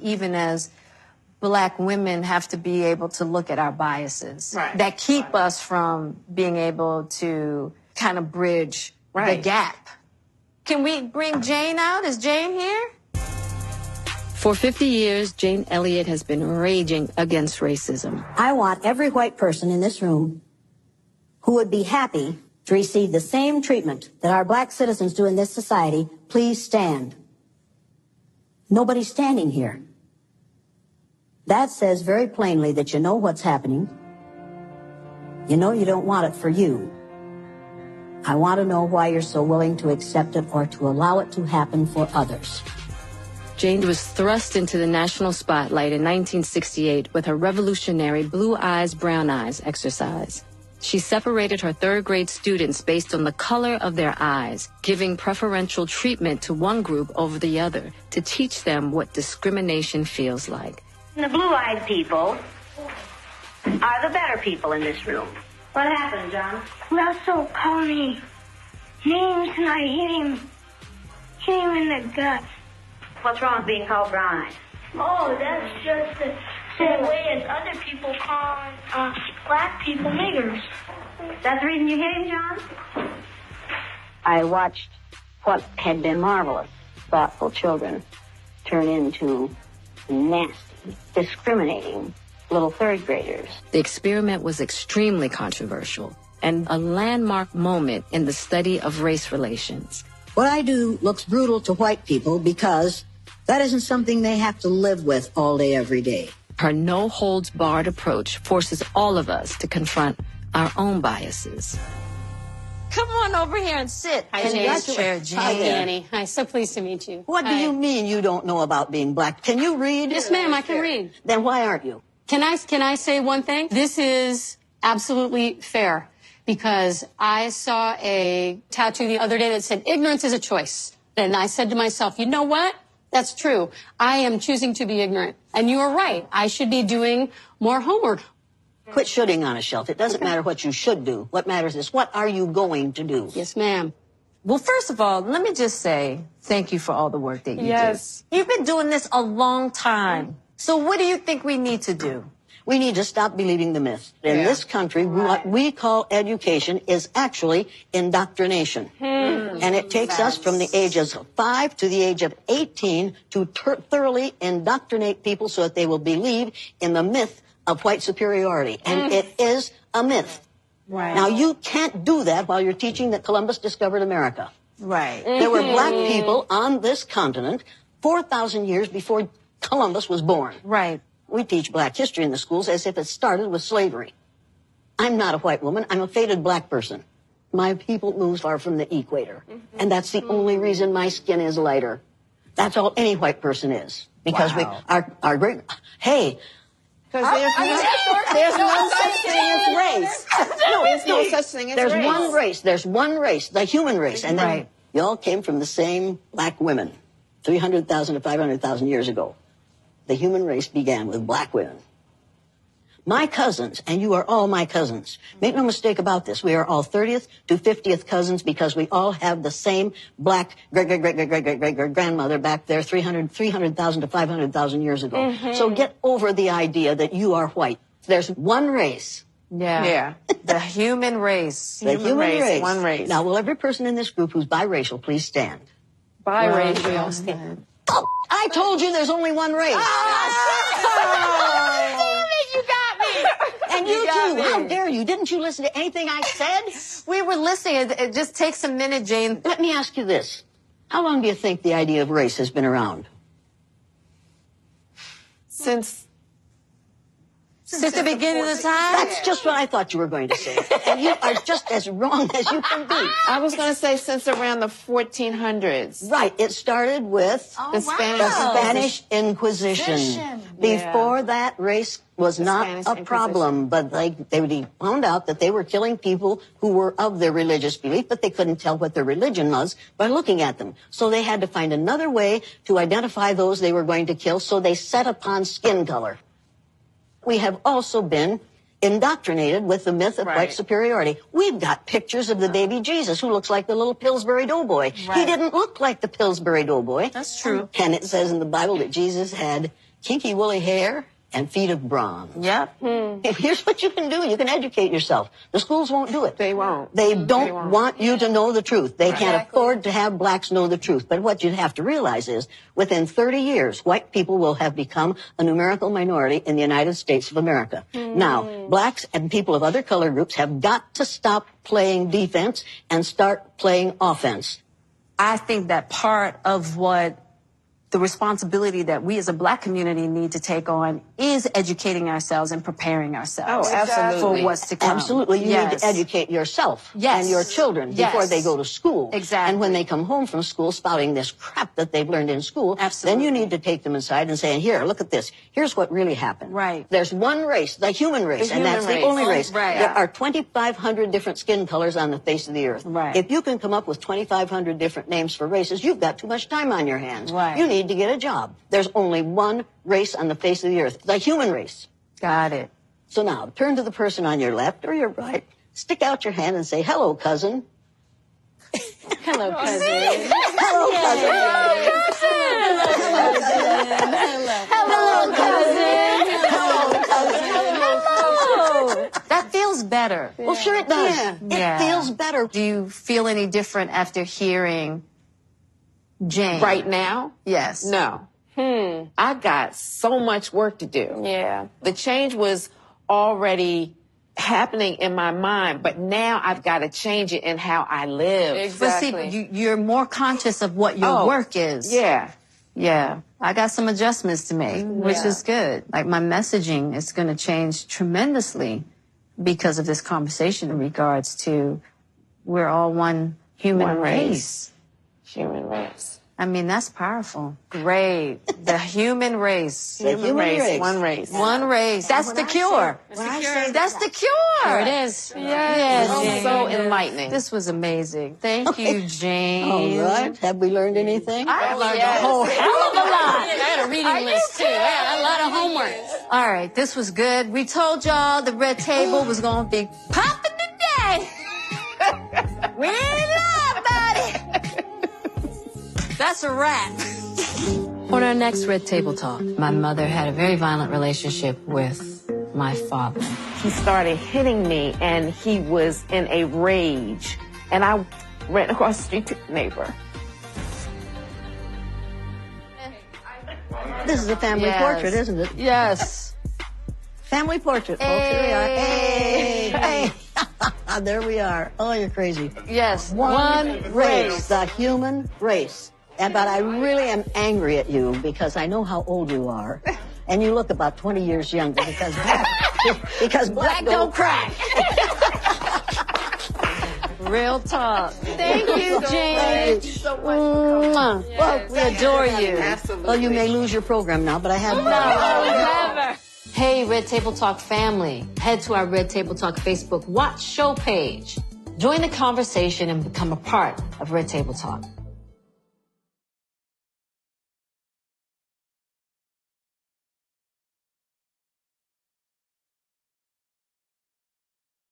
even as Black women, have to be able to look at our biases that keep us from being able to kind of bridge the gap. Can we bring Jane out? Is Jane here? For 50 years, Jane Elliot has been raging against racism. I want every white person in this room who would be happy to receive the same treatment that our Black citizens do in this society, please stand. Nobody's standing here. That says very plainly that you know what's happening. You know you don't want it for you. I want to know why you're so willing to accept it or to allow it to happen for others. Jane was thrust into the national spotlight in 1968 with her revolutionary Blue Eyes, Brown Eyes exercise. She separated her third-grade students based on the color of their eyes, giving preferential treatment to one group over the other to teach them what discrimination feels like. The blue-eyed people are the better people in this room. What happened, John? Russell called me names and I hit him in the gut. What's wrong with being called brown eyes? Oh, that's just the same way as other people call Black people niggers. That's the reason you hit him, John? I watched what had been marvelous, thoughtful children turn into nasty, discriminating little third graders. The experiment was extremely controversial and a landmark moment in the study of race relations. What I do looks brutal to white people because that isn't something they have to live with all day, every day. Her no-holds-barred approach forces all of us to confront our own biases. Come on over here and sit. Hi, Jane. Jane. Hi, Annie. Hi, so pleased to meet you. What do you mean you don't know about being Black? Can you read? Yes, ma'am, I can read. Then why aren't you? Can I say one thing? This is absolutely fair because I saw a tattoo the other day that said, ignorance is a choice. And I said to myself, you know what? That's true. I am choosing to be ignorant. And you are right. I should be doing more homework. Quit shooting on a shelf. It doesn't matter what you should do. What matters is what are you going to do? Yes, ma'am. Well, first of all, let me just say thank you for all the work that you do. Yes. You've been doing this a long time. So what do you think we need to do? We need to stop believing the myth. In this country, what we call education is actually indoctrination. And it takes us from the ages of 5 to the age of 18 to thoroughly indoctrinate people so that they will believe in the myth of white superiority. And it is a myth. Right. Now, you can't do that while you're teaching that Columbus discovered America. Right. There were Black people on this continent 4,000 years before Columbus was born. Right. We teach Black history in the schools as if it started with slavery. I'm not a white woman. I'm a faded Black person. My people move far from the equator. And that's the only reason my skin is lighter. That's all any white person is. Because our great, hey. Because there's no such thing as race. No, there's no such thing as race. There's one race. There's one race, the human race. And then you all came from the same Black women 300,000 to 500,000 years ago. The human race began with Black women. My cousins, and you are all my cousins. Make no mistake about this. We are all 30th to 50th cousins because we all have the same Black great-great-great-great-great-great-grandmother back there 300,000 to 500,000 years ago. So get over the idea that you are white. There's one race. Yeah. The human race. The human race. One race. Now, will every person in this group who's biracial please stand? Biracial. Oh, I told you there's only one race. Damn it, you got me. And you too. How dare you? Didn't you listen to anything I said? We were listening. It just takes a minute, Jane. Let me ask you this. How long do you think the idea of race has been around? Since the beginning of the time? That's just what I thought you were going to say. And you are just as wrong as you can be. I was going to say since around the 1400s. Right. It started with The Spanish Inquisition. Before that, race was not a problem, but they found out that they were killing people who were of their religious belief, but they couldn't tell what their religion was by looking at them. So they had to find another way to identify those they were going to kill, so they set upon skin color. We have also been indoctrinated with the myth of white superiority. We've got pictures of the baby Jesus who looks like the little Pillsbury Doughboy. He didn't look like the Pillsbury Doughboy. That's true. And it says in the Bible that Jesus had kinky woolly hair and feet of bronze. Yep. Here's what you can do. You can educate yourself. The schools won't do it. They won't. They don't want you to know the truth. They can't afford to have blacks know the truth. But what you have to realize is, within 30 years, white people will have become a numerical minority in the United States of America. Now, blacks and people of other color groups have got to stop playing defense and start playing offense. I think that part of what the responsibility that we as a black community need to take on is educating ourselves and preparing ourselves for what's to come. Absolutely. You need to educate yourself and your children before they go to school. Exactly. And when they come home from school spouting this crap that they've learned in school, then you need to take them inside and say, here, look at this. Here's what really happened. Right. There's one race, the human race, and that's the only race. Right. There are 2,500 different skin colors on the face of the earth. Right. If you can come up with 2,500 different names for races, you've got too much time on your hands. Right. You need to get a job. There's only one race on the face of the earth, the human race. Got it. So now, turn to the person on your left or your right, stick out your hand and say, hello, cousin. Hello, cousin. Hello, cousin. Hello, cousin. Hello. That feels better. Well, sure it does. It feels better. Do you feel any different after hearing Jane? Right now? Yes. No. I got so much work to do. Yeah. The change was already happening in my mind, but now I've got to change it in how I live. Exactly. But see, you're more conscious of what your work is. Yeah. Yeah. I got some adjustments to make, which is good. Like my messaging is going to change tremendously because of this conversation in regards to we're all one human race. Human race. I mean, that's powerful. Great. The human race. The human race. One race. One race. That's the cure. That's the cure. There it is. Yes. Oh, so enlightening. This was amazing. Thank you, Jane. All right. Have we learned anything? I learned a whole hell of a lot. I had a reading list, too. I had a lot of homework. All right. This was good. We told y'all the red table was going to be popping today. We ain't lied about it. That's a wrap. On our next Red Table Talk, my mother had a very violent relationship with my father. He started hitting me, and he was in a rage. And I ran across the street to the neighbor. This is a family portrait, isn't it? Yes. Family portrait, folks. Here we are. Hey, hey. There we are. Oh, you're crazy. Yes. One race, the human race. But I really am angry at you because I know how old you are. And you look about 20 years younger because black don't crack. Real talk. Thank you, Jane. Thank you so much. Well, we adore you. Absolutely. Well, you may lose your program now, but I have Never. Hey, Red Table Talk family. Head to our Red Table Talk Facebook Watch Show page. Join the conversation and become a part of Red Table Talk.